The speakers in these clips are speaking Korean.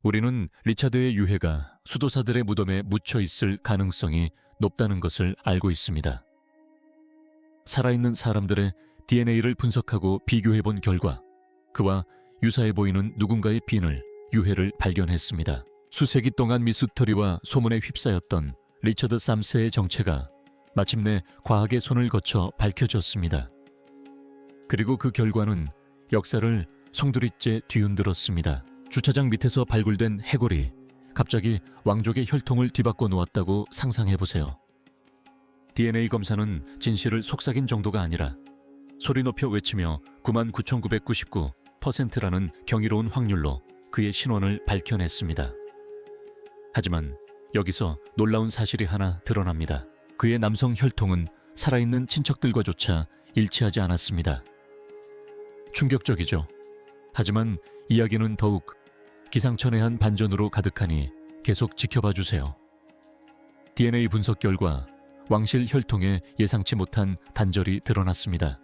우리는 리차드의 유해가 수도사들의 무덤에 묻혀 있을 가능성이 높다는 것을 알고 있습니다. 살아있는 사람들의 DNA를 분석하고 비교해본 결과 그와 유사해 보이는 누군가의 빈을, 유해를 발견했습니다. 수세기 동안 미스터리와 소문에 휩싸였던 리처드 3세의 정체가 마침내 과학의 손을 거쳐 밝혀졌습니다. 그리고 그 결과는 역사를 송두리째 뒤흔들었습니다. 주차장 밑에서 발굴된 해골이 갑자기 왕족의 혈통을 뒤바꿔 놓았다고 상상해보세요. DNA 검사는 진실을 속삭인 정도가 아니라 소리 높여 외치며 99,999%라는 경이로운 확률로 그의 신원을 밝혀냈습니다. 하지만 여기서 놀라운 사실이 하나 드러납니다. 그의 남성 혈통은 살아있는 친척들과조차 일치하지 않았습니다. 충격적이죠. 하지만 이야기는 더욱 기상천외한 반전으로 가득하니 계속 지켜봐 주세요. DNA 분석 결과 왕실 혈통에 예상치 못한 단절이 드러났습니다.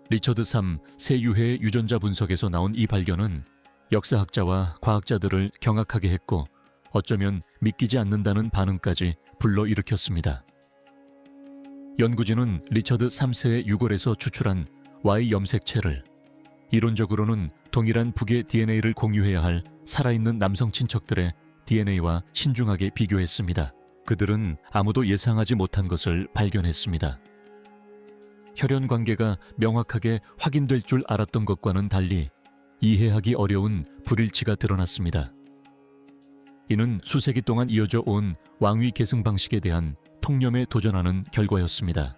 리처드 3 세 유해의 유전자 분석에서 나온 이 발견은 역사학자와 과학자들을 경악하게 했고 어쩌면 믿기지 않는다는 반응까지 불러일으켰습니다. 연구진은 리처드 3세의 유골에서 추출한 Y 염색체를 이론적으로는 동일한 북의 DNA를 공유해야 할 살아있는 남성 친척들의 DNA와 신중하게 비교했습니다. 그들은 아무도 예상하지 못한 것을 발견했습니다. 혈연 관계가 명확하게 확인될 줄 알았던 것과는 달리 이해하기 어려운 불일치가 드러났습니다. 이는 수세기 동안 이어져 온 왕위 계승 방식에 대한 통념에 도전하는 결과였습니다.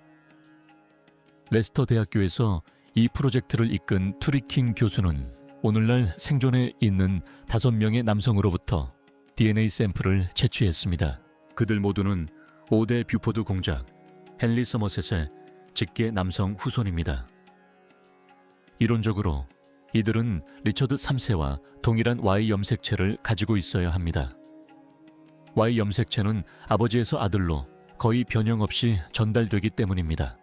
레스터 대학교에서 이 프로젝트를 이끈 투리킹 교수는 오늘날 생존해 있는 5명의 남성으로부터 DNA 샘플을 채취했습니다. 그들 모두는 5대 뷰포드 공작 헨리 서머셋의 직계 남성 후손입니다. 이론적으로 이들은 리처드 3세와 동일한 Y 염색체를 가지고 있어야 합니다. Y 염색체는 아버지에서 아들로 거의 변형 없이 전달되기 때문입니다.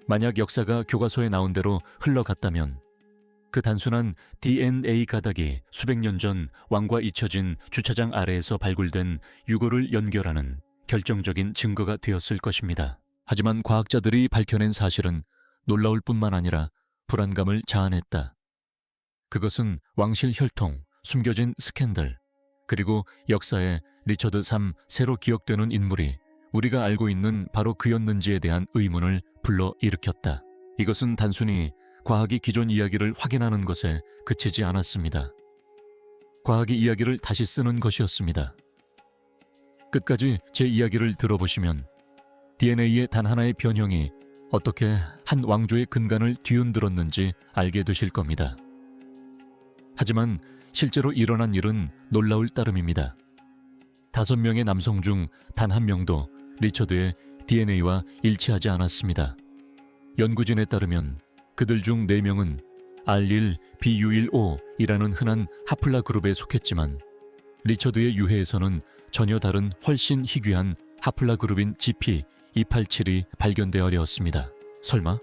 만약 역사가 교과서에 나온 대로 흘러갔다면 그 단순한 DNA 가닥이 수백 년 전 왕과 잊혀진 주차장 아래에서 발굴된 유골을 연결하는 결정적인 증거가 되었을 것입니다. 하지만 과학자들이 밝혀낸 사실은 놀라울 뿐만 아니라 불안감을 자아냈다. 그것은 왕실 혈통, 숨겨진 스캔들, 그리고 역사에 리처드 3 새로 기억되는 인물이 우리가 알고 있는 바로 그였는지에 대한 의문을 불러일으켰다. 이것은 단순히 과학이 기존 이야기를 확인하는 것에 그치지 않았습니다. 과학이 이야기를 다시 쓰는 것이었습니다. 끝까지 제 이야기를 들어보시면 DNA의 단 하나의 변형이 어떻게 한 왕조의 근간을 뒤흔들었는지 알게 되실 겁니다. 하지만 실제로 일어난 일은 놀라울 따름입니다. 5명의 남성 중 단 한 명도 리처드의 DNA와 일치하지 않았습니다. 연구진에 따르면 그들 중 4명은 R1, BU15이라는 흔한 하플라 그룹에 속했지만 리처드의 유해에서는 전혀 다른 훨씬 희귀한 하플라 그룹인 GP287이 발견되어렸습니다. 설마?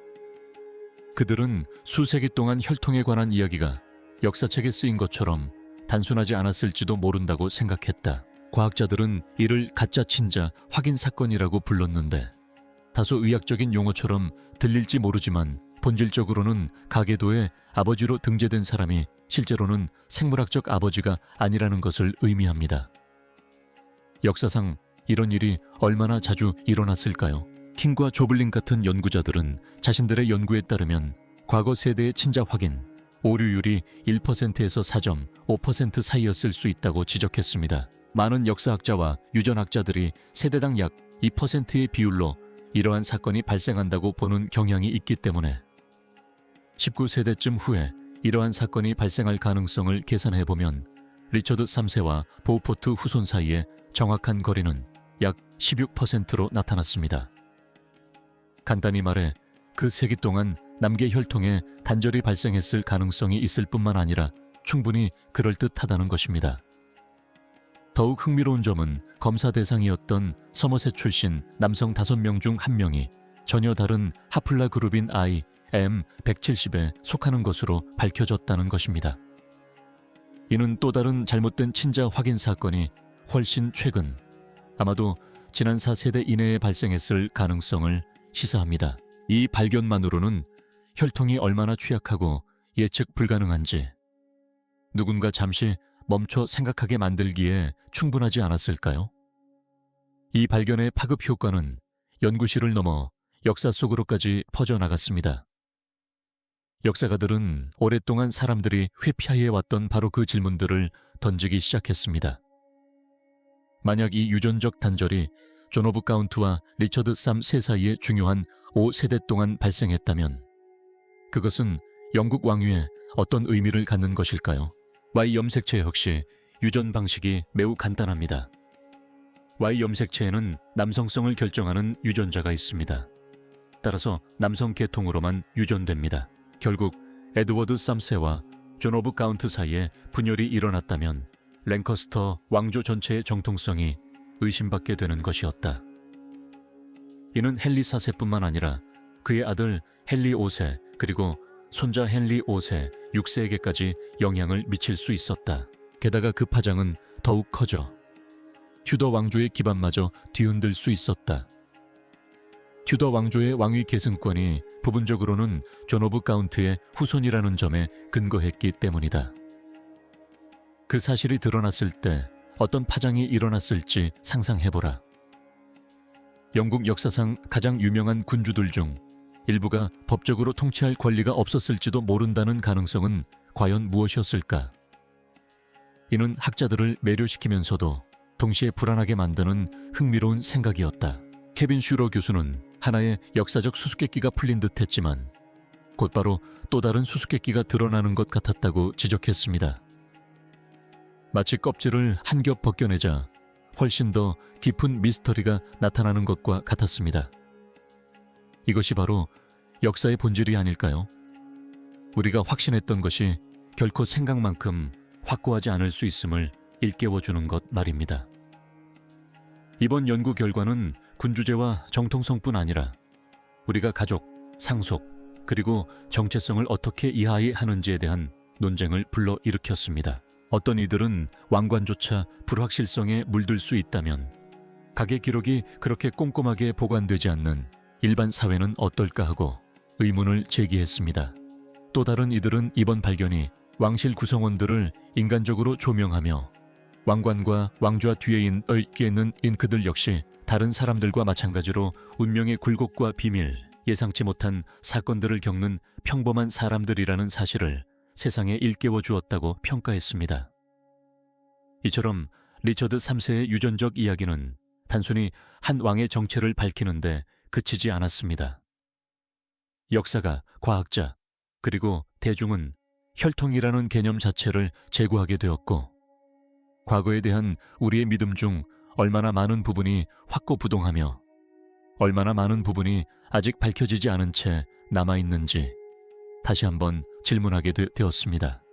그들은 수세기 동안 혈통에 관한 이야기가 역사책에 쓰인 것처럼 단순하지 않았을지도 모른다고 생각했다. 과학자들은 이를 가짜 친자 확인 사건이라고 불렀는데 다소 의학적인 용어처럼 들릴지 모르지만 본질적으로는 가계도의 아버지로 등재된 사람이 실제로는 생물학적 아버지가 아니라는 것을 의미합니다. 역사상 이런 일이 얼마나 자주 일어났을까요? 킹과 조블린 같은 연구자들은 자신들의 연구에 따르면 과거 세대의 친자 확인, 오류율이 1%에서 4.5% 사이였을 수 있다고 지적했습니다. 많은 역사학자와 유전학자들이 세대당 약 2%의 비율로 이러한 사건이 발생한다고 보는 경향이 있기 때문에 19세대쯤 후에 이러한 사건이 발생할 가능성을 계산해보면 리처드 3세와 보우포트 후손 사이의 정확한 거리는 약 16%로 나타났습니다. 간단히 말해 그 세기 동안 남계 혈통에 단절이 발생했을 가능성이 있을 뿐만 아니라 충분히 그럴듯하다는 것입니다. 더욱 흥미로운 점은 검사 대상이었던 서머셋 출신 남성 5명 중 1명이 전혀 다른 하플라 그룹인 I, M170에 속하는 것으로 밝혀졌다는 것입니다. 이는 또 다른 잘못된 친자 확인 사건이 훨씬 최근, 아마도 지난 4세대 이내에 발생했을 가능성을 시사합니다. 이 발견만으로는 혈통이 얼마나 취약하고 예측 불가능한지 누군가 잠시 멈춰 생각하게 만들기에 충분하지 않았을까요? 이 발견의 파급 효과는 연구실을 넘어 역사 속으로까지 퍼져나갔습니다. 역사가들은 오랫동안 사람들이 회피해왔던 바로 그 질문들을 던지기 시작했습니다. 만약 이 유전적 단절이 존 오브 카운트와 리처드 3세 사이에 중요한 5세대 동안 발생했다면 그것은 영국 왕위에 어떤 의미를 갖는 것일까요? Y 염색체 역시 유전 방식이 매우 간단합니다. Y 염색체에는 남성성을 결정하는 유전자가 있습니다. 따라서 남성 계통으로만 유전됩니다. 결국 에드워드 3세와 존 오브 카운트 사이에 분열이 일어났다면 랭커스터 왕조 전체의 정통성이 의심받게 되는 것이었다. 이는 헨리 4세뿐만 아니라 그의 아들 헨리 5세 그리고 손자 헨리 5세, 6세에게까지 영향을 미칠 수 있었다. 게다가 그 파장은 더욱 커져 튜더 왕조의 기반마저 뒤흔들 수 있었다. 튜더 왕조의 왕위 계승권이 부분적으로는 존 오브 카운트의 후손이라는 점에 근거했기 때문이다. 그 사실이 드러났을 때 어떤 파장이 일어났을지 상상해보라. 영국 역사상 가장 유명한 군주들 중 일부가 법적으로 통치할 권리가 없었을지도 모른다는 가능성은 과연 무엇이었을까? 이는 학자들을 매료시키면서도 동시에 불안하게 만드는 흥미로운 생각이었다. 케빈 슈러 교수는 하나의 역사적 수수께끼가 풀린 듯했지만 곧바로 또 다른 수수께끼가 드러나는 것 같았다고 지적했습니다. 마치 껍질을 한 겹 벗겨내자 훨씬 더 깊은 미스터리가 나타나는 것과 같았습니다. 이것이 바로 역사의 본질이 아닐까요? 우리가 확신했던 것이 결코 생각만큼 확고하지 않을 수 있음을 일깨워주는 것 말입니다. 이번 연구 결과는 군주제와 정통성뿐 아니라 우리가 가족, 상속, 그리고 정체성을 어떻게 이해하는지에 대한 논쟁을 불러일으켰습니다. 어떤 이들은 왕관조차 불확실성에 물들 수 있다면 각의 기록이 그렇게 꼼꼼하게 보관되지 않는 일반 사회는 어떨까 하고 의문을 제기했습니다. 또 다른 이들은 이번 발견이 왕실 구성원들을 인간적으로 조명하며 왕관과 왕좌 뒤에 있는 그들 역시 다른 사람들과 마찬가지로 운명의 굴곡과 비밀, 예상치 못한 사건들을 겪는 평범한 사람들이라는 사실을 세상에 일깨워 주었다고 평가했습니다. 이처럼 리처드 3세의 유전적 이야기는 단순히 한 왕의 정체를 밝히는데 그치지 않았습니다. 역사가, 과학자, 그리고 대중은 혈통이라는 개념 자체를 제고하게 되었고 과거에 대한 우리의 믿음 중 얼마나 많은 부분이 확고부동하며 얼마나 많은 부분이 아직 밝혀지지 않은 채 남아있는지 다시 한번 질문하게 되었습니다.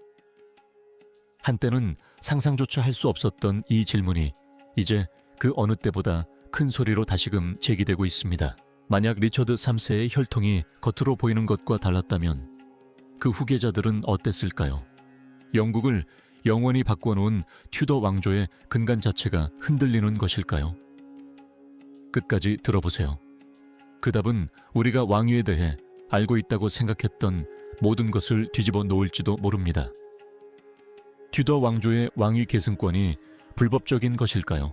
한때는 상상조차 할 수 없었던 이 질문이 이제 그 어느 때보다 큰 소리로 다시금 제기되고 있습니다. 만약 리처드 3세의 혈통이 겉으로 보이는 것과 달랐다면 그 후계자들은 어땠을까요? 영국을 영원히 바꿔놓은 튜더 왕조의 근간 자체가 흔들리는 것일까요? 끝까지 들어보세요. 그 답은 우리가 왕위에 대해 알고 있다고 생각했던 모든 것을 뒤집어 놓을지도 모릅니다. 튜더 왕조의 왕위 계승권이 불법적인 것일까요?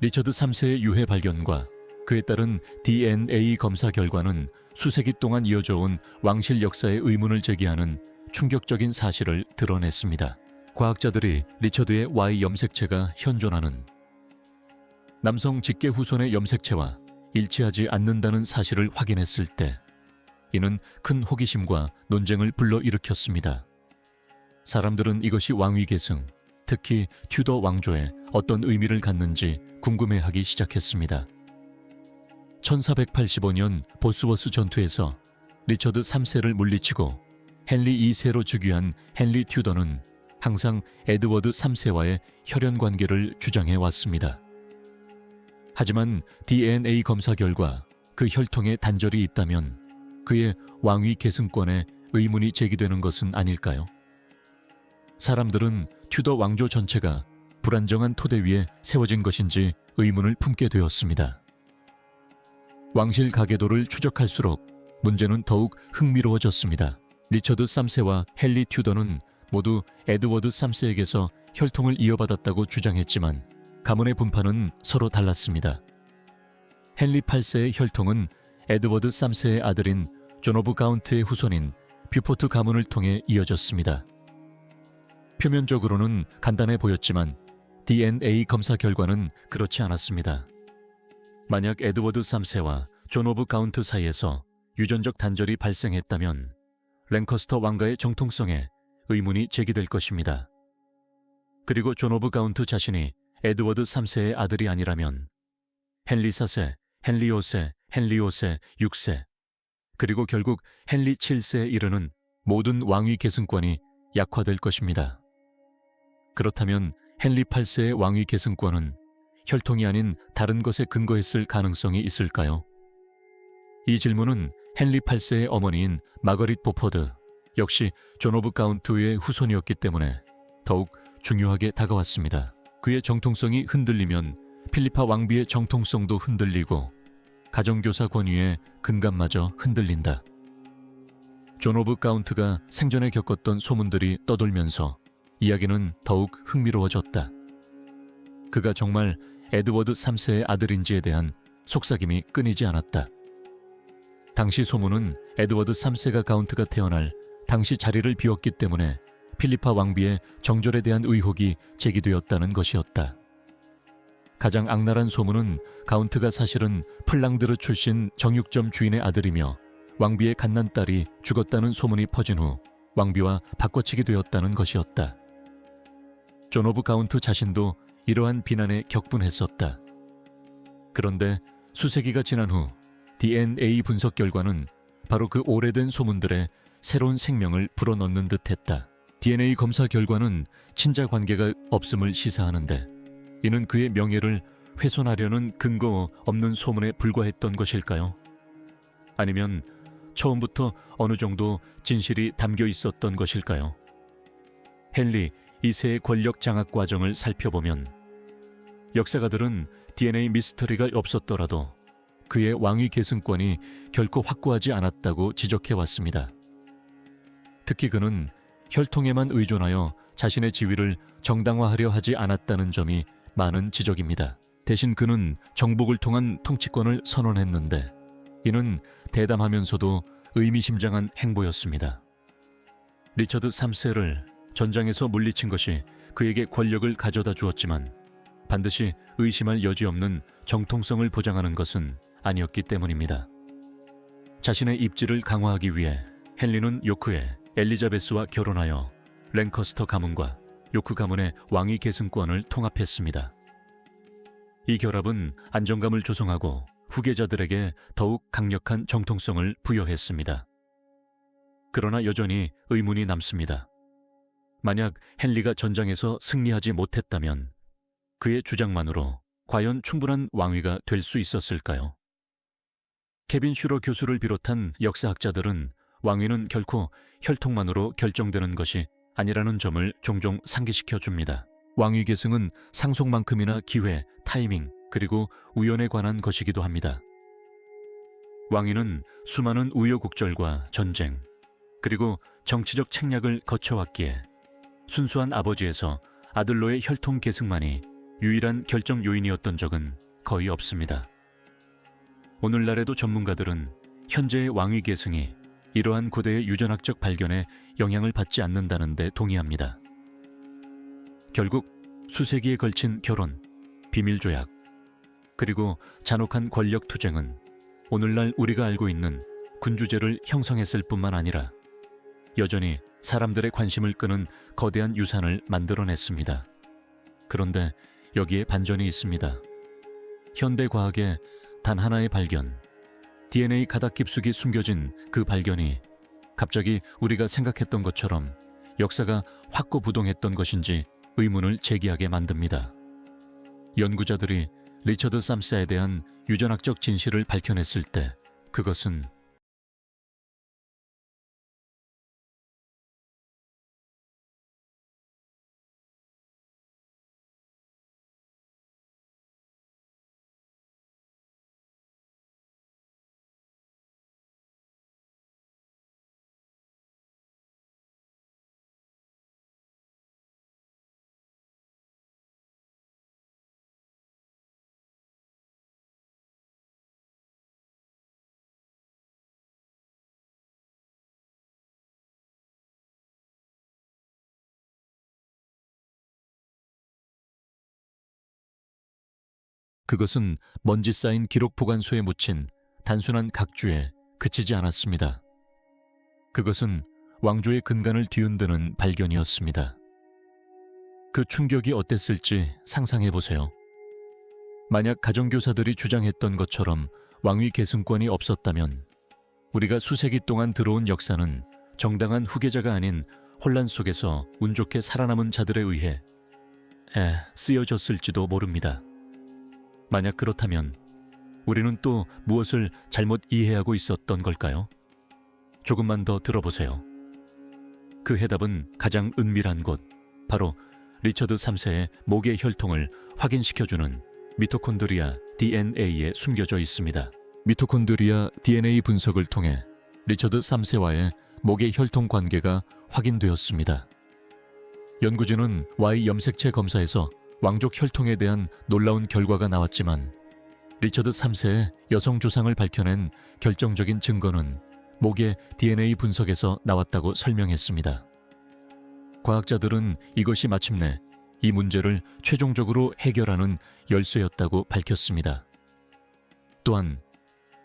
리처드 3세의 유해 발견과 그에 따른 DNA 검사 결과는 수세기 동안 이어져온 왕실 역사의 의문을 제기하는 충격적인 사실을 드러냈습니다. 과학자들이 리처드의 Y 염색체가 현존하는 남성 직계 후손의 염색체와 일치하지 않는다는 사실을 확인했을 때 이는 큰 호기심과 논쟁을 불러일으켰습니다. 사람들은 이것이 왕위 계승, 특히 튜더 왕조에 어떤 의미를 갖는지 궁금해하기 시작했습니다. 1485년 보스워스 전투에서 리처드 3세를 물리치고 헨리 2세로 즉위한 헨리 튜더는 항상 에드워드 3세와의 혈연 관계를 주장해 왔습니다. 하지만 DNA 검사 결과 그 혈통에 단절이 있다면 그의 왕위 계승권에 의문이 제기되는 것은 아닐까요? 사람들은 튜더 왕조 전체가 불안정한 토대 위에 세워진 것인지 의문을 품게 되었습니다. 왕실 가계도를 추적할수록 문제는 더욱 흥미로워졌습니다. 리처드 3세와 헨리 튜더는 모두 에드워드 3세에게서 혈통을 이어받았다고 주장했지만 가문의 분파는 서로 달랐습니다. 헨리 8세의 혈통은 에드워드 3세의 아들인 존 오브 가운트의 후손인 뷰포트 가문을 통해 이어졌습니다. 표면적으로는 간단해 보였지만 DNA 검사 결과는 그렇지 않았습니다. 만약 에드워드 3세와 존 오브 가운트 사이에서 유전적 단절이 발생했다면 랭커스터 왕가의 정통성에 의문이 제기될 것입니다. 그리고 존 오브 가운트 자신이 에드워드 3세의 아들이 아니라면 헨리 4세, 헨리 5세, 헨리 5세, 6세, 그리고 결국 헨리 7세에 이르는 모든 왕위 계승권이 약화될 것입니다. 그렇다면 헨리 8세의 왕위 계승권은 혈통이 아닌 다른 것에 근거했을 가능성이 있을까요? 이 질문은 헨리 8세의 어머니인 마거릿 보퍼드, 역시 존 오브 가운트의 후손이었기 때문에 더욱 중요하게 다가왔습니다. 그의 정통성이 흔들리면 필리파 왕비의 정통성도 흔들리고 가정교사 권위의 근간마저 흔들린다. 존 오브 가운트가 생전에 겪었던 소문들이 떠돌면서 이야기는 더욱 흥미로워졌다. 그가 정말 에드워드 3세의 아들인지에 대한 속삭임이 끊이지 않았다. 당시 소문은 에드워드 3세가 가운트가 태어날 당시 자리를 비웠기 때문에 필리파 왕비의 정절에 대한 의혹이 제기되었다는 것이었다. 가장 악랄한 소문은 가운트가 사실은 플랑드르 출신 정육점 주인의 아들이며 왕비의 갓난딸이 죽었다는 소문이 퍼진 후 왕비와 바꿔치기 되었다는 것이었다. 존 오브 가운트 자신도 이러한 비난에 격분했었다. 그런데 수세기가 지난 후 DNA 분석 결과는 바로 그 오래된 소문들에 새로운 생명을 불어넣는 듯했다. DNA 검사 결과는 친자 관계가 없음을 시사하는데 이는 그의 명예를 훼손하려는 근거 없는 소문에 불과했던 것일까요? 아니면 처음부터 어느 정도 진실이 담겨 있었던 것일까요? 헨리 2세의 권력 장악 과정을 살펴보면 역사가들은 DNA 미스터리가 없었더라도 그의 왕위 계승권이 결코 확고하지 않았다고 지적해왔습니다. 특히 그는 혈통에만 의존하여 자신의 지위를 정당화하려 하지 않았다는 점이 많은 지적입니다. 대신 그는 정복을 통한 통치권을 선언했는데 이는 대담하면서도 의미심장한 행보였습니다. 리처드 3세를 전장에서 물리친 것이 그에게 권력을 가져다 주었지만 반드시 의심할 여지 없는 정통성을 보장하는 것은 아니었기 때문입니다. 자신의 입지를 강화하기 위해 헨리는 요크의 엘리자베스와 결혼하여 랭커스터 가문과 요크 가문의 왕위 계승권을 통합했습니다. 이 결합은 안정감을 조성하고 후계자들에게 더욱 강력한 정통성을 부여했습니다. 그러나 여전히 의문이 남습니다. 만약 헨리가 전장에서 승리하지 못했다면 그의 주장만으로 과연 충분한 왕위가 될 수 있었을까요? 케빈 슈러 교수를 비롯한 역사학자들은 왕위는 결코 혈통만으로 결정되는 것이 아니라는 점을 종종 상기시켜 줍니다. 왕위 계승은 상속만큼이나 기회, 타이밍, 그리고 우연에 관한 것이기도 합니다. 왕위는 수많은 우여곡절과 전쟁, 그리고 정치적 책략을 거쳐왔기에 순수한 아버지에서 아들로의 혈통 계승만이 유일한 결정 요인이었던 적은 거의 없습니다. 오늘날에도 전문가들은 현재의 왕위 계승이 이러한 고대의 유전학적 발견에 영향을 받지 않는다는 데 동의합니다. 결국 수세기에 걸친 결혼, 비밀조약, 그리고 잔혹한 권력 투쟁은 오늘날 우리가 알고 있는 군주제를 형성했을 뿐만 아니라 여전히 사람들의 관심을 끄는 거대한 유산을 만들어냈습니다. 그런데 여기에 반전이 있습니다. 현대 과학의 단 하나의 발견, DNA 가닥 깊숙이 숨겨진 그 발견이 갑자기 우리가 생각했던 것처럼 역사가 확고부동했던 것인지 의문을 제기하게 만듭니다. 연구자들이 리처드 3세에 대한 유전학적 진실을 밝혀냈을 때 그것은 그것은 먼지 쌓인 기록 보관소에 묻힌 단순한 각주에 그치지 않았습니다. 그것은 왕조의 근간을 뒤흔드는 발견이었습니다. 그 충격이 어땠을지 상상해 보세요. 만약 가정교사들이 주장했던 것처럼 왕위 계승권이 없었다면 우리가 수세기 동안 들어온 역사는 정당한 후계자가 아닌 혼란 속에서 운 좋게 살아남은 자들에 의해 쓰여졌을지도 모릅니다. 만약 그렇다면 우리는 또 무엇을 잘못 이해하고 있었던 걸까요? 조금만 더 들어보세요. 그 해답은 가장 은밀한 곳, 바로 리처드 3세의 목의 혈통을 확인시켜주는 미토콘드리아 DNA에 숨겨져 있습니다. 미토콘드리아 DNA 분석을 통해 리처드 3세와의 목의 혈통 관계가 확인되었습니다. 연구진은 Y 염색체 검사에서 왕족 혈통에 대한 놀라운 결과가 나왔지만 리처드 3세의 여성 조상을 밝혀낸 결정적인 증거는 목의 DNA 분석에서 나왔다고 설명했습니다. 과학자들은 이것이 마침내 이 문제를 최종적으로 해결하는 열쇠였다고 밝혔습니다. 또한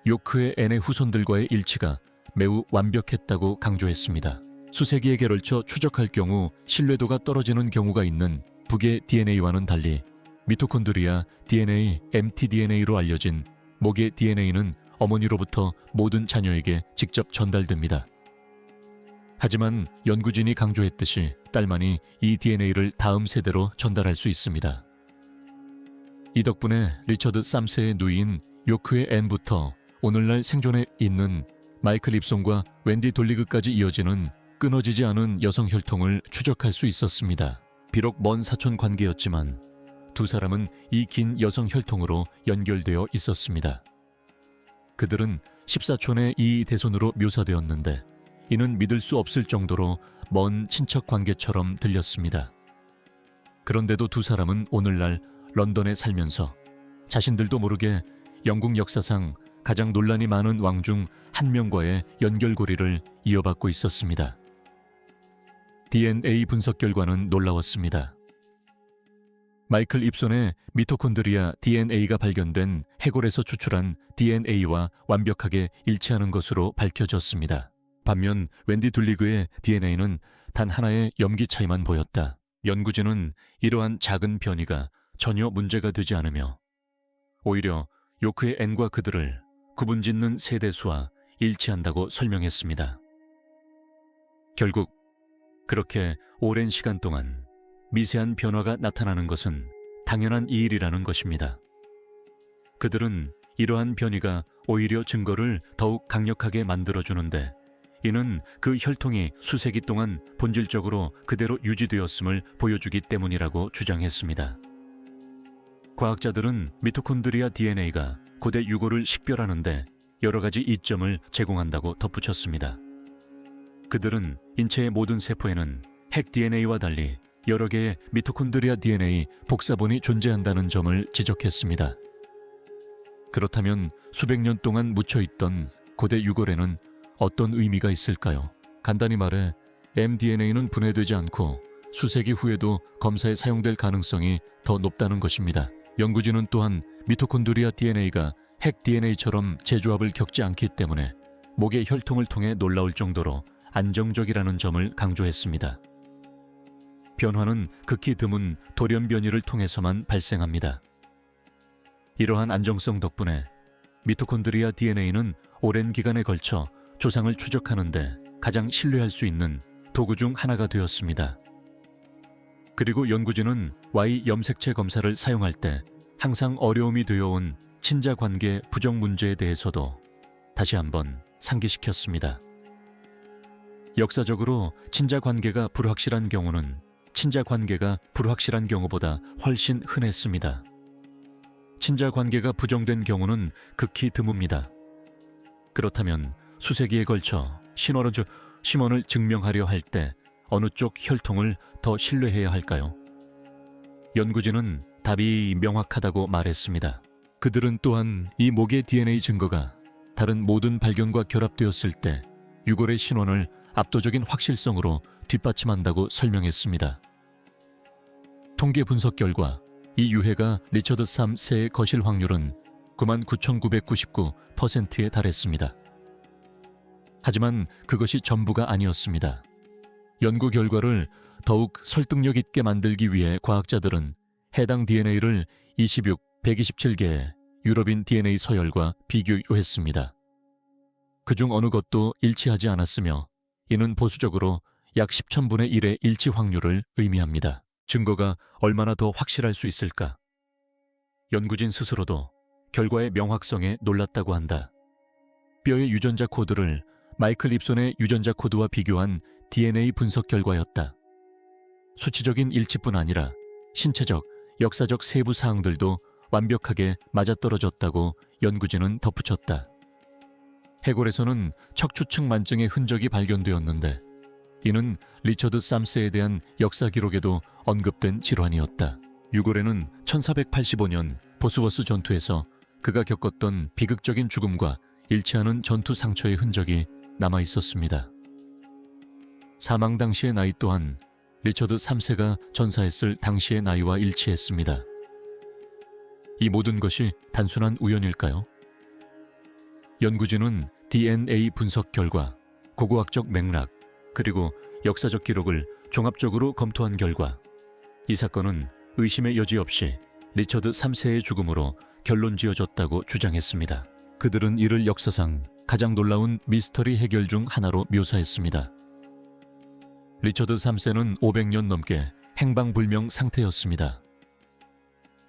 요크의 N의 후손들과의 일치가 매우 완벽했다고 강조했습니다. 수세기에 걸쳐 추적할 경우 신뢰도가 떨어지는 경우가 있는 북의 DNA와는 달리 미토콘드리아 DNA, mtDNA로 알려진 목의 DNA는 어머니로부터 모든 자녀에게 직접 전달됩니다. 하지만 연구진이 강조했듯이 딸만이 이 DNA를 다음 세대로 전달할 수 있습니다. 이 덕분에 리처드 3세의 누이인 요크의 앤부터 오늘날 생존해 있는 마이클 입송과 웬디 돌리그까지 이어지는 끊어지지 않은 여성 혈통을 추적할 수 있었습니다. 비록 먼 사촌 관계였지만 두 사람은 이 긴 여성 혈통으로 연결되어 있었습니다. 그들은 14촌의 이 대손으로 묘사되었는데 이는 믿을 수 없을 정도로 먼 친척 관계처럼 들렸습니다. 그런데도 두 사람은 오늘날 런던에 살면서 자신들도 모르게 영국 역사상 가장 논란이 많은 왕 중 한 명과의 연결고리를 이어받고 있었습니다. DNA 분석 결과는 놀라웠습니다. 마이클 입손의 미토콘드리아 DNA가 발견된 해골에서 추출한 DNA와 완벽하게 일치하는 것으로 밝혀졌습니다. 반면 웬디 둘리그의 DNA는 단 하나의 염기 차이만 보였다. 연구진은 이러한 작은 변이가 전혀 문제가 되지 않으며 오히려 요크의 N과 그들을 구분짓는 세대수와 일치한다고 설명했습니다. 결국 그렇게 오랜 시간 동안 미세한 변화가 나타나는 것은 당연한 일이라는 것입니다. 그들은 이러한 변이가 오히려 증거를 더욱 강력하게 만들어주는데 이는 그 혈통이 수세기 동안 본질적으로 그대로 유지되었음을 보여주기 때문이라고 주장했습니다. 과학자들은 미토콘드리아 DNA가 고대 유골을 식별하는데 여러 가지 이점을 제공한다고 덧붙였습니다. 그들은 인체의 모든 세포에는 핵 DNA와 달리 여러 개의 미토콘드리아 DNA 복사본이 존재한다는 점을 지적했습니다. 그렇다면 수백 년 동안 묻혀있던 고대 유골에는 어떤 의미가 있을까요? 간단히 말해 mDNA는 분해되지 않고 수세기 후에도 검사에 사용될 가능성이 더 높다는 것입니다. 연구진은 또한 미토콘드리아 DNA가 핵 DNA처럼 재조합을 겪지 않기 때문에 목의 혈통을 통해 놀라울 정도로 안정적이라는 점을 강조했습니다. 변화는 극히 드문 돌연 변이를 통해서만 발생합니다. 이러한 안정성 덕분에 미토콘드리아 DNA는 오랜 기간에 걸쳐 조상을 추적하는 데 가장 신뢰할 수 있는 도구 중 하나가 되었습니다. 그리고 연구진은 Y 염색체 검사를 사용할 때 항상 어려움이 되어온 친자 관계 부정 문제에 대해서도 다시 한번 상기시켰습니다. 역사적으로 친자 관계가 불확실한 경우는 친자 관계가 불확실한 경우보다 훨씬 흔했습니다. 친자 관계가 부정된 경우는 극히 드뭅니다. 그렇다면 수세기에 걸쳐 신원을 증명하려 할 때 어느 쪽 혈통을 더 신뢰해야 할까요? 연구진은 답이 명확하다고 말했습니다. 그들은 또한 이 목의 DNA 증거가 다른 모든 발견과 결합되었을 때 유골의 신원을 압도적인 확실성으로 뒷받침한다고 설명했습니다. 통계 분석 결과 이 유해가 리처드 3세의 거실 확률은 99,999%에 달했습니다. 하지만 그것이 전부가 아니었습니다. 연구 결과를 더욱 설득력 있게 만들기 위해 과학자들은 해당 DNA를 26, 127개의 유럽인 DNA 서열과 비교했습니다. 그중 어느 것도 일치하지 않았으며 이는 보수적으로 약 10,000분의 1의 일치 확률을 의미합니다. 증거가 얼마나 더 확실할 수 있을까? 연구진 스스로도 결과의 명확성에 놀랐다고 한다. 뼈의 유전자 코드를 마이클 입손의 유전자 코드와 비교한 DNA 분석 결과였다. 수치적인 일치뿐 아니라 신체적, 역사적 세부 사항들도 완벽하게 맞아떨어졌다고 연구진은 덧붙였다. 해골에서는 척추측 만증의 흔적이 발견되었는데 이는 리처드 3세에 대한 역사 기록에도 언급된 질환이었다. 유골에는 1485년 보스워스 전투에서 그가 겪었던 비극적인 죽음과 일치하는 전투 상처의 흔적이 남아 있었습니다. 사망 당시의 나이 또한 리처드 3세가 전사했을 당시의 나이와 일치했습니다. 이 모든 것이 단순한 우연일까요? 연구진은 DNA 분석 결과, 고고학적 맥락, 그리고 역사적 기록을 종합적으로 검토한 결과 이 사건은 의심의 여지 없이 리처드 3세의 죽음으로 결론지어졌다고 주장했습니다. 그들은 이를 역사상 가장 놀라운 미스터리 해결 중 하나로 묘사했습니다. 리처드 3세는 500년 넘게 행방불명 상태였습니다.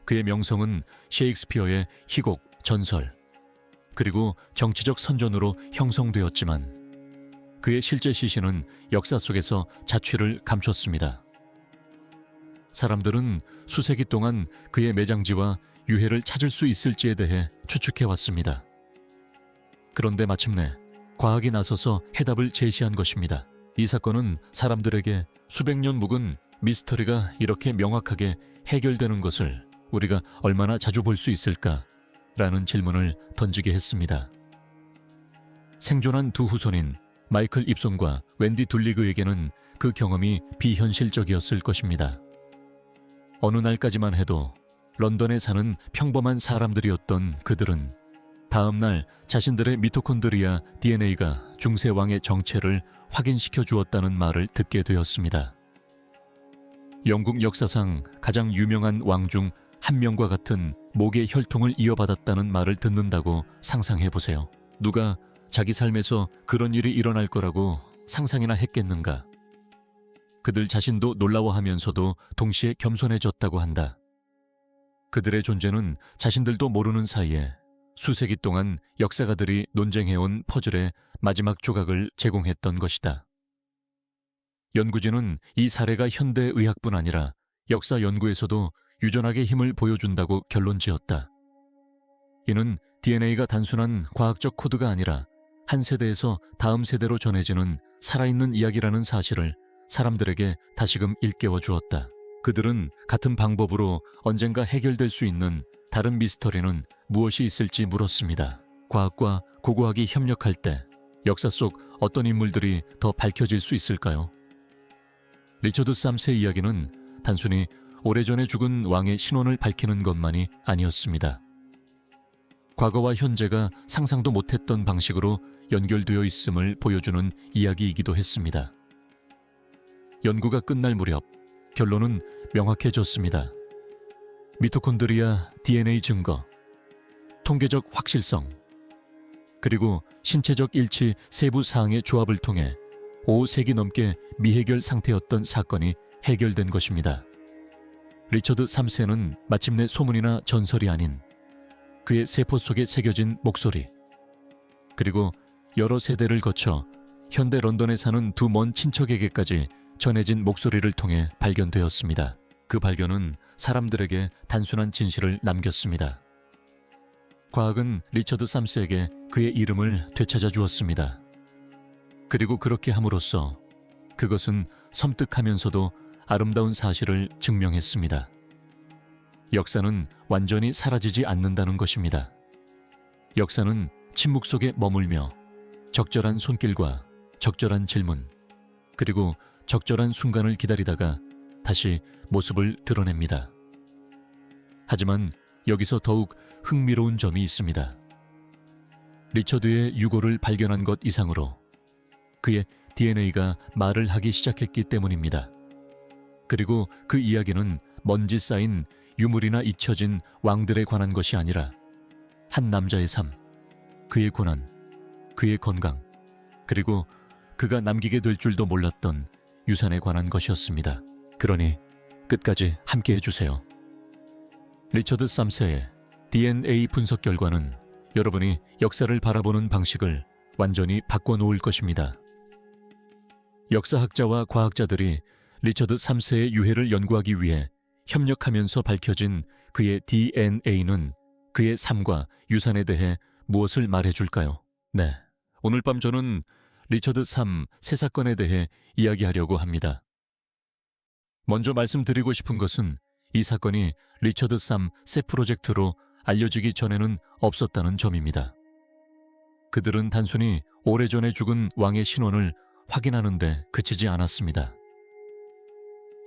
그의 명성은 셰익스피어의 희곡, 전설, 그리고 정치적 선전으로 형성되었지만 그의 실제 시신은 역사 속에서 자취를 감췄습니다. 사람들은 수세기 동안 그의 매장지와 유해를 찾을 수 있을지에 대해 추측해왔습니다. 그런데 마침내 과학이 나서서 해답을 제시한 것입니다. 이 사건은 사람들에게 수백 년 묵은 미스터리가 이렇게 명확하게 해결되는 것을 우리가 얼마나 자주 볼 수 있을까라는 질문을 던지게 했습니다. 생존한 두 후손인 마이클 입손과 웬디 둘리그에게는 그 경험이 비현실적이었을 것입니다. 어느 날까지만 해도 런던에 사는 평범한 사람들이었던 그들은 다음 날 자신들의 미토콘드리아 DNA가 중세왕의 정체를 확인시켜 주었다는 말을 듣게 되었습니다. 영국 역사상 가장 유명한 왕 중 한 명과 같은 목의 혈통을 이어받았다는 말을 듣는다고 상상해 보세요. 누가 자기 삶에서 그런 일이 일어날 거라고 상상이나 했겠는가? 그들 자신도 놀라워하면서도 동시에 겸손해졌다고 한다. 그들의 존재는 자신들도 모르는 사이에 수세기 동안 역사가들이 논쟁해온 퍼즐의 마지막 조각을 제공했던 것이다. 연구진은 이 사례가 현대 의학뿐 아니라 역사 연구에서도 유전학의 힘을 보여준다고 결론지었다. 이는 DNA가 단순한 과학적 코드가 아니라 한 세대에서 다음 세대로 전해지는 살아있는 이야기라는 사실을 사람들에게 다시금 일깨워 주었다. 그들은 같은 방법으로 언젠가 해결될 수 있는 다른 미스터리는 무엇이 있을지 물었습니다. 과학과 고고학이 협력할 때 역사 속 어떤 인물들이 더 밝혀질 수 있을까요? 리처드 3세 이야기는 단순히 오래전에 죽은 왕의 신원을 밝히는 것만이 아니었습니다. 과거와 현재가 상상도 못했던 방식으로 연결되어 있음을 보여주는 이야기이기도 했습니다. 연구가 끝날 무렵 결론은 명확해졌습니다. 미토콘드리아 DNA 증거, 통계적 확실성, 그리고 신체적 일치 세부 사항의 조합을 통해 5세기 넘게 미해결 상태였던 사건이 해결된 것입니다. 리처드 3세는 마침내 소문이나 전설이 아닌 그의 세포 속에 새겨진 목소리, 그리고 여러 세대를 거쳐 현대 런던에 사는 두 먼 친척에게까지 전해진 목소리를 통해 발견되었습니다. 그 발견은 사람들에게 단순한 진실을 남겼습니다. 과학은 리처드 3세에게 그의 이름을 되찾아 주었습니다. 그리고 그렇게 함으로써 그것은 섬뜩하면서도 아름다운 사실을 증명했습니다. 역사는 완전히 사라지지 않는다는 것입니다. 역사는 침묵 속에 머물며 적절한 손길과 적절한 질문, 그리고 적절한 순간을 기다리다가 다시 모습을 드러냅니다. 하지만 여기서 더욱 흥미로운 점이 있습니다. 리처드의 유골을 발견한 것 이상으로 그의 DNA가 말을 하기 시작했기 때문입니다. 그리고 그 이야기는 먼지 쌓인 유물이나 잊혀진 왕들에 관한 것이 아니라 한 남자의 삶, 그의 고난, 그의 건강, 그리고 그가 남기게 될 줄도 몰랐던 유산에 관한 것이었습니다. 그러니 끝까지 함께 해주세요. 리처드 3세의 DNA 분석 결과는 여러분이 역사를 바라보는 방식을 완전히 바꿔놓을 것입니다. 역사학자와 과학자들이 리처드 3세의 유해를 연구하기 위해 협력하면서 밝혀진 그의 DNA는 그의 삶과 유산에 대해 무엇을 말해줄까요? 네, 오늘 밤 저는 리처드 3 세 사건에 대해 이야기하려고 합니다. 먼저 말씀드리고 싶은 것은 이 사건이 리처드 3 세 프로젝트로 알려지기 전에는 없었다는 점입니다. 그들은 단순히 오래전에 죽은 왕의 신원을 확인하는 데 그치지 않았습니다.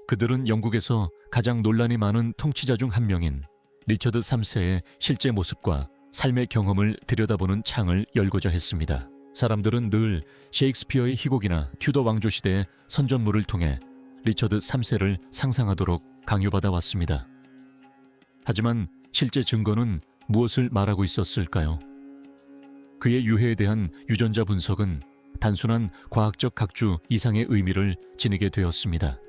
그들은 영국에서 가장 논란이 많은 통치자 중 한 명인 리처드 3세의 실제 모습과 삶의 경험을 들여다보는 창을 열고자 했습니다. 사람들은 늘 셰익스피어의 희곡이나 튜더 왕조 시대의 선전물을 통해 리처드 3세를 상상하도록 강요받아 왔습니다. 하지만 실제 증거는 무엇을 말하고 있었을까요? 그의 유해에 대한 유전자 분석은 단순한 과학적 각주 이상의 의미를 지니게 되었습니다.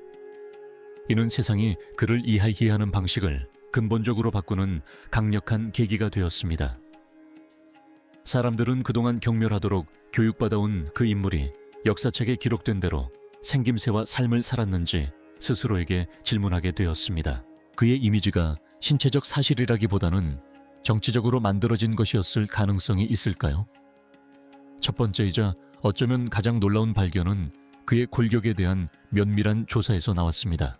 이는 세상이 그를 이해하는 방식을 근본적으로 바꾸는 강력한 계기가 되었습니다. 사람들은 그동안 경멸하도록 교육받아온 그 인물이 역사책에 기록된 대로 생김새와 삶을 살았는지 스스로에게 질문하게 되었습니다. 그의 이미지가 신체적 사실이라기보다는 정치적으로 만들어진 것이었을 가능성이 있을까요? 첫 번째이자 어쩌면 가장 놀라운 발견은 그의 골격에 대한 면밀한 조사에서 나왔습니다.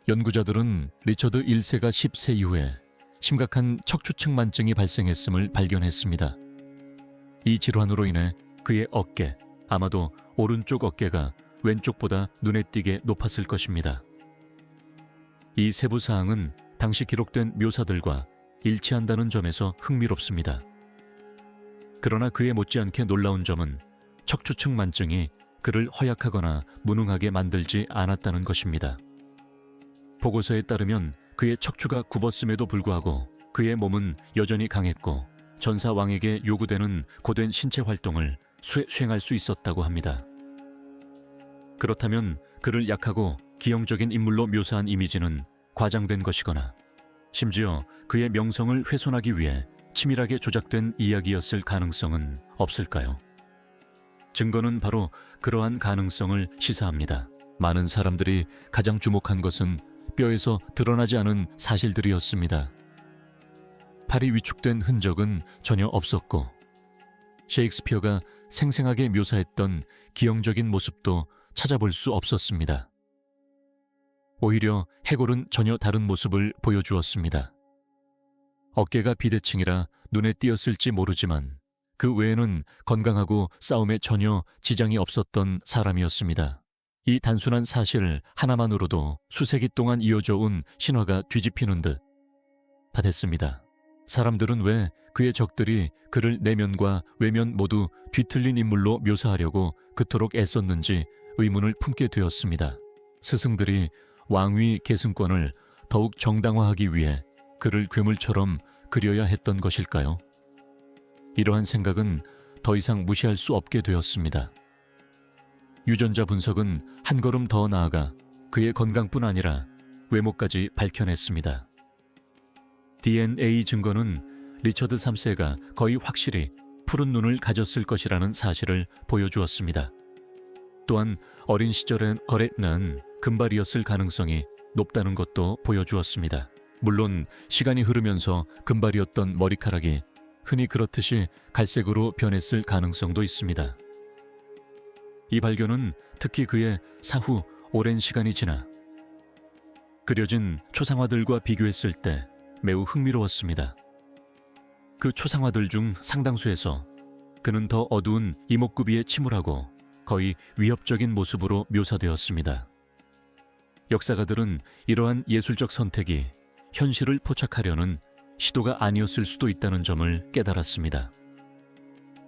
연구자들은 리처드 1세가 10세 이후에 심각한 척추측만증이 발생했음을 발견했습니다. 이 질환으로 인해 그의 어깨, 아마도 오른쪽 어깨가 왼쪽보다 눈에 띄게 높았을 것입니다. 이 세부 사항은 당시 기록된 묘사들과 일치한다는 점에서 흥미롭습니다. 그러나 그에 못지않게 놀라운 점은 척추측만증이 그를 허약하거나 무능하게 만들지 않았다는 것입니다. 보고서에 따르면 그의 척추가 굽었음에도 불구하고 그의 몸은 여전히 강했고 전사 왕에게 요구되는 고된 신체 활동을 수행할 수 있었다고 합니다. 그렇다면 그를 약하고 기형적인 인물로 묘사한 이미지는 과장된 것이거나 심지어 그의 명성을 훼손하기 위해 치밀하게 조작된 이야기였을 가능성은 없을까요? 증거는 바로 그러한 가능성을 시사합니다. 많은 사람들이 가장 주목한 것은 뼈에서 드러나지 않은 사실들이었습니다. 팔이 위축된 흔적은 전혀 없었고 셰익스피어가 생생하게 묘사했던 기형적인 모습도 찾아볼 수 없었습니다. 오히려 해골은 전혀 다른 모습을 보여주었습니다. 어깨가 비대칭이라 눈에 띄었을지 모르지만 그 외에는 건강하고 싸움에 전혀 지장이 없었던 사람이었습니다. 이 단순한 사실 하나만으로도 수세기 동안 이어져 온 신화가 뒤집히는 듯 다 됐습니다. 사람들은 왜 그의 적들이 그를 내면과 외면 모두 뒤틀린 인물로 묘사하려고 그토록 애썼는지 의문을 품게 되었습니다. 스승들이 왕위 계승권을 더욱 정당화하기 위해 그를 괴물처럼 그려야 했던 것일까요? 이러한 생각은 더 이상 무시할 수 없게 되었습니다. 유전자 분석은 한 걸음 더 나아가 그의 건강뿐 아니라 외모까지 밝혀냈습니다. DNA 증거는 리처드 3세가 거의 확실히 푸른 눈을 가졌을 것이라는 사실을 보여주었습니다. 또한 어린 시절엔 어렛는 금발이었을 가능성이 높다는 것도 보여주었습니다. 물론 시간이 흐르면서 금발이었던 머리카락이 흔히 그렇듯이 갈색으로 변했을 가능성도 있습니다. 이 발견은 특히 그의 사후 오랜 시간이 지나 그려진 초상화들과 비교했을 때 매우 흥미로웠습니다. 그 초상화들 중 상당수에서 그는 더 어두운 이목구비에 침울하고 거의 위협적인 모습으로 묘사되었습니다. 역사가들은 이러한 예술적 선택이 현실을 포착하려는 시도가 아니었을 수도 있다는 점을 깨달았습니다.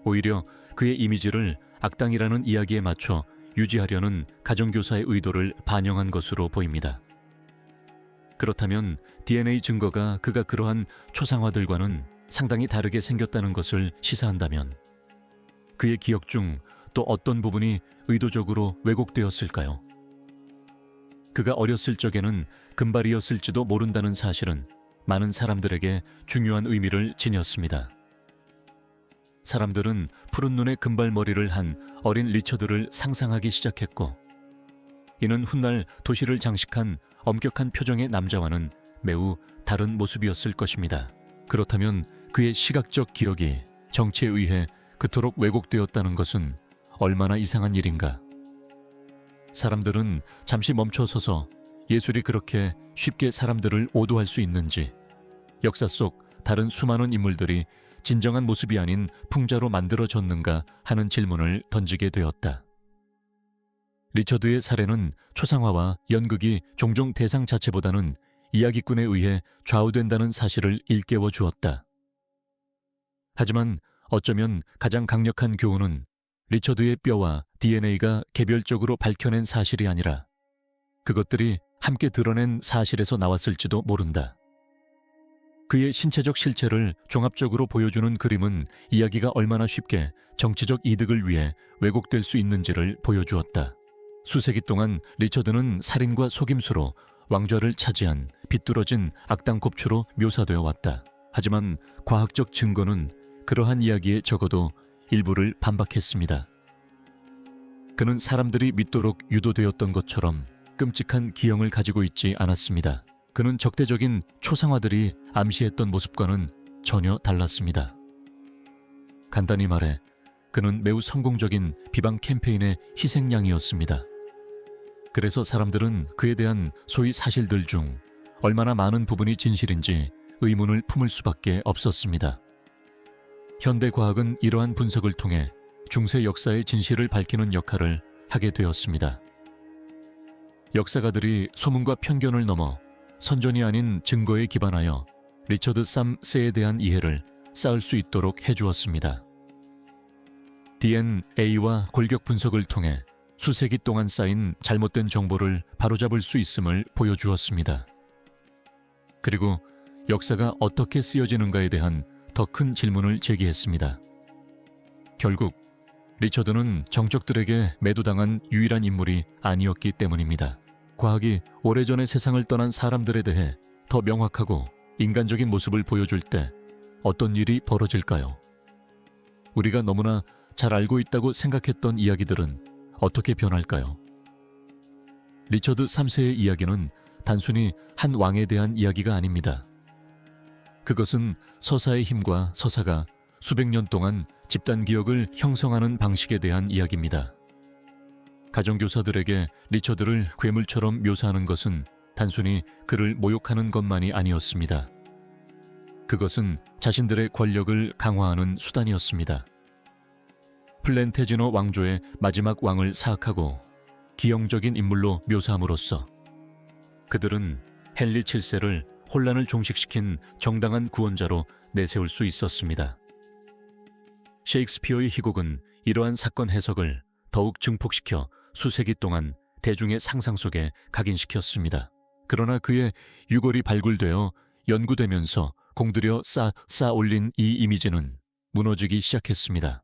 오히려 그의 이미지를 악당이라는 이야기에 맞춰 유지하려는 가정교사의 의도를 반영한 것으로 보입니다. 그렇다면 DNA 증거가 그가 그러한 초상화들과는 상당히 다르게 생겼다는 것을 시사한다면 그의 기억 중 또 어떤 부분이 의도적으로 왜곡되었을까요? 그가 어렸을 적에는 금발이었을지도 모른다는 사실은 많은 사람들에게 중요한 의미를 지녔습니다. 사람들은 푸른 눈에 금발머리를 한 어린 리처드를 상상하기 시작했고, 이는 훗날 도시를 장식한 엄격한 표정의 남자와는 매우 다른 모습이었을 것입니다. 그렇다면 그의 시각적 기억이 정치에 의해 그토록 왜곡되었다는 것은 얼마나 이상한 일인가? 사람들은 잠시 멈춰서서 예술이 그렇게 쉽게 사람들을 오도할 수 있는지, 역사 속 다른 수많은 인물들이 진정한 모습이 아닌 풍자로 만들어졌는가 하는 질문을 던지게 되었다. 리처드의 사례는 초상화와 연극이 종종 대상 자체보다는 이야기꾼에 의해 좌우된다는 사실을 일깨워 주었다. 하지만 어쩌면 가장 강력한 교훈은 리처드의 뼈와 DNA가 개별적으로 밝혀낸 사실이 아니라 그것들이 함께 드러낸 사실에서 나왔을지도 모른다. 그의 신체적 실체를 종합적으로 보여주는 그림은 이야기가 얼마나 쉽게 정치적 이득을 위해 왜곡될 수 있는지를 보여주었다. 수세기 동안 리처드는 살인과 속임수로 왕좌를 차지한 비뚤어진 악당 곱추로 묘사되어 왔다. 하지만 과학적 증거는 그러한 이야기에 적어도 일부를 반박했습니다. 그는 사람들이 믿도록 유도되었던 것처럼 끔찍한 기형을 가지고 있지 않았습니다. 그는 적대적인 초상화들이 암시했던 모습과는 전혀 달랐습니다. 간단히 말해 그는 매우 성공적인 비방 캠페인의 희생양이었습니다. 그래서 사람들은 그에 대한 소위 사실들 중 얼마나 많은 부분이 진실인지 의문을 품을 수밖에 없었습니다. 현대 과학은 이러한 분석을 통해 중세 역사의 진실을 밝히는 역할을 하게 되었습니다. 역사가들이 소문과 편견을 넘어 선전이 아닌 증거에 기반하여 리처드 3세에 대한 이해를 쌓을 수 있도록 해주었습니다. DNA와 골격 분석을 통해 수세기 동안 쌓인 잘못된 정보를 바로잡을 수 있음을 보여주었습니다. 그리고 역사가 어떻게 쓰여지는가에 대한 더 큰 질문을 제기했습니다. 결국 리처드는 정적들에게 매도당한 유일한 인물이 아니었기 때문입니다. 과학이 오래전의 세상을 떠난 사람들에 대해 더 명확하고 인간적인 모습을 보여줄 때 어떤 일이 벌어질까요? 우리가 너무나 잘 알고 있다고 생각했던 이야기들은 어떻게 변할까요? 리처드 3세의 이야기는 단순히 한 왕에 대한 이야기가 아닙니다. 그것은 서사의 힘과 서사가 수백 년 동안 집단 기억을 형성하는 방식에 대한 이야기입니다. 가정교사들에게 리처드를 괴물처럼 묘사하는 것은 단순히 그를 모욕하는 것만이 아니었습니다. 그것은 자신들의 권력을 강화하는 수단이었습니다. 플랜테지너 왕조의 마지막 왕을 사악하고 기형적인 인물로 묘사함으로써 그들은 헨리 7세를 혼란을 종식시킨 정당한 구원자로 내세울 수 있었습니다. 셰익스피어의 희곡은 이러한 사건 해석을 더욱 증폭시켜 수세기 동안 대중의 상상 속에 각인시켰습니다. 그러나 그의 유골이 발굴되어 연구되면서 공들여 쌓아 올린 이 이미지는 무너지기 시작했습니다.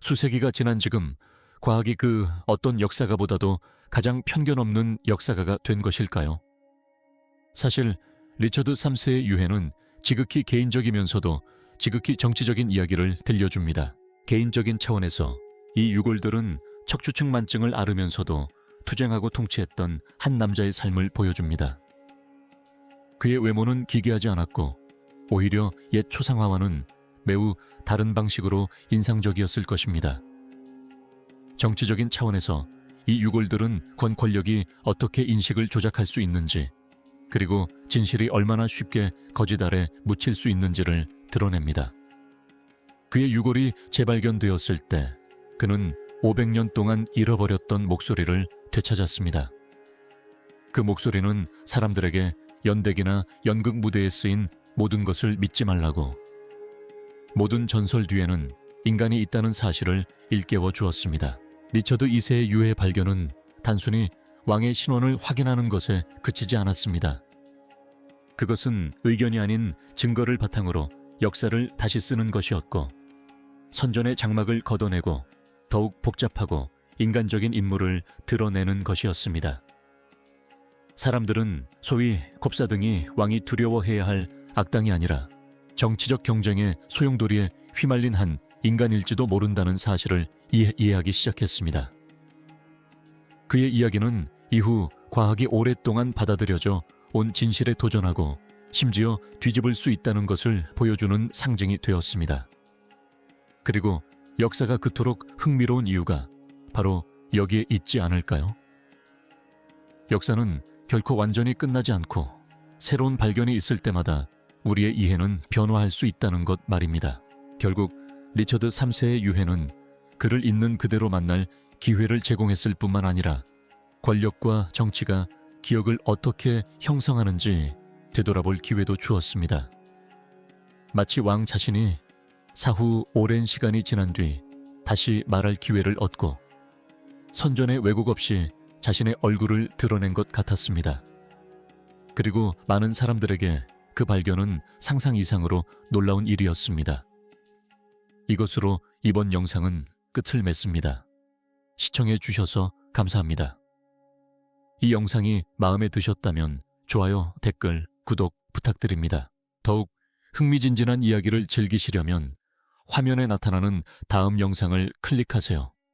수세기가 지난 지금 과학이 그 어떤 역사가보다도 가장 편견 없는 역사가가 된 것일까요? 사실 리처드 3세의 유해는 지극히 개인적이면서도 지극히 정치적인 이야기를 들려줍니다. 개인적인 차원에서 이 유골들은 척추측만증을 앓으면서도 투쟁하고 통치했던 한 남자의 삶을 보여줍니다. 그의 외모는 기괴하지 않았고 오히려 옛 초상화와는 매우 다른 방식으로 인상적이었을 것입니다. 정치적인 차원에서 이 유골들은 권력이 어떻게 인식을 조작할 수 있는지, 그리고 진실이 얼마나 쉽게 거짓 아래 묻힐 수 있는지를 드러냅니다. 그의 유골이 재발견되었을 때 그는 500년 동안 잃어버렸던 목소리를 되찾았습니다. 그 목소리는 사람들에게 연대기나 연극 무대에 쓰인 모든 것을 믿지 말라고. 모든 전설 뒤에는 인간이 있다는 사실을 일깨워 주었습니다. 리처드 2세의 유해 발견은 단순히 왕의 신원을 확인하는 것에 그치지 않았습니다. 그것은 의견이 아닌 증거를 바탕으로 역사를 다시 쓰는 것이었고, 선전의 장막을 걷어내고 더욱 복잡하고 인간적인 인물을 드러내는 것이었습니다. 사람들은 소위 곱사등이 왕이 두려워해야 할 악당이 아니라 정치적 경쟁의 소용돌이에 휘말린 한 인간일지도 모른다는 사실을 이해하기 시작했습니다. 그의 이야기는 이후 과학이 오랫동안 받아들여져 온 진실에 도전하고 심지어 뒤집을 수 있다는 것을 보여주는 상징이 되었습니다. 그리고 역사가 그토록 흥미로운 이유가 바로 여기에 있지 않을까요? 역사는 결코 완전히 끝나지 않고 새로운 발견이 있을 때마다 우리의 이해는 변화할 수 있다는 것 말입니다. 결국 리처드 3세의 유해는 그를 있는 그대로 만날 기회를 제공했을 뿐만 아니라 권력과 정치가 기억을 어떻게 형성하는지 되돌아볼 기회도 주었습니다. 마치 왕 자신이 사후 오랜 시간이 지난 뒤 다시 말할 기회를 얻고 선전의 왜곡 없이 자신의 얼굴을 드러낸 것 같았습니다. 그리고 많은 사람들에게 그 발견은 상상 이상으로 놀라운 일이었습니다. 이것으로 이번 영상은 끝을 맺습니다. 시청해 주셔서 감사합니다. 이 영상이 마음에 드셨다면 좋아요, 댓글, 구독 부탁드립니다. 더욱 흥미진진한 이야기를 즐기시려면 화면에 나타나는 다음 영상을 클릭하세요.